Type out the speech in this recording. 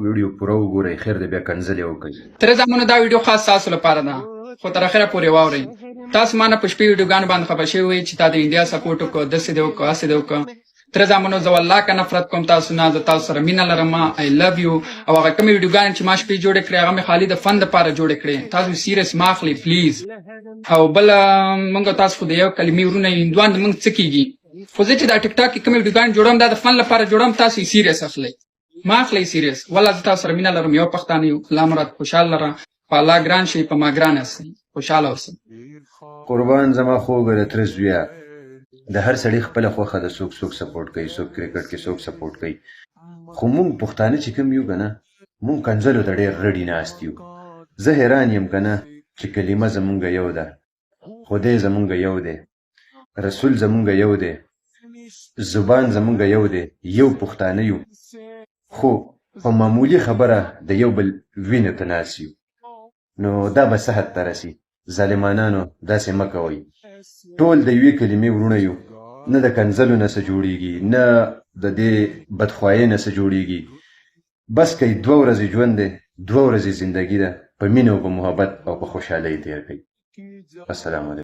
ویډیو پوره وګورئ خیر دی بیا کنځلې وکړئ. تر زمونږ دا ویډیو خاص تاسو لپاره ده خو تر اخره پورې واورئ. تاسو ما نه په شپې ویډیوګانو باندې خبر شوي چې تا د انډیا سپورټ وکړو داسې دې وکړو هسې دې وکړو. تر زمونږ زه والله که نفرت کوم تاسو نه زه تاسو سره مینه لرم آی لو یو او هغه کومې ویډیوګانې چې ما شپې جوړې کړې هغه مې خالي د فن دپاره جوړې کړې. تاسو سیریس مه اخلئ پلیز. او بله موږ تاسو خو د یو کلمې ورونه یو هندوان د موږ څه کېږي خو زه چې دا ټیک ټاک کې کومې ویډیوګانې جوړوم دا د فن لپاره جوړوم. تاسو یې سیریس اخلئ ما اخلئ سیریس. والله زه تاسو سره مینه لرم یو پښتانه یو. الله مراد خوشحال لره په الله ګران شئ په ما ګران یاستئ. خوشحاله اوسئ. قربان زما خوږه د تره زویه د هر سړي خپله خوښه ده. څوک سپورټ کوي څوک کرکټ کې څوک سپورټ کوي خو موږ پښتانه چې کوم یو که نه موږ کنځلو ته ډېر رډي ناست یو. زه حیران یم که نه چې کلمه زمونږ یو ده خدای زمونږ یو دی رسول زمونږ یو دی زبان زمونږ یو دی یو پښتانه یو خو په معمولي خبره د یو بل وینې ته ناست یو. نو دا به څه حد ته رسي. ظالمانانو داسې مه کوئ. ټول د یوې کلمې ورونه یو. نه د کنځلو نه څه جوړېږي نه د دې بدخوایۍ نه څه جوړېږي. بس که 2 ورځې ژوند دی 2 ورځې زندګي ده په مینه او په محبت او په خوشحالۍ تېر کړئ. السلام علیکم.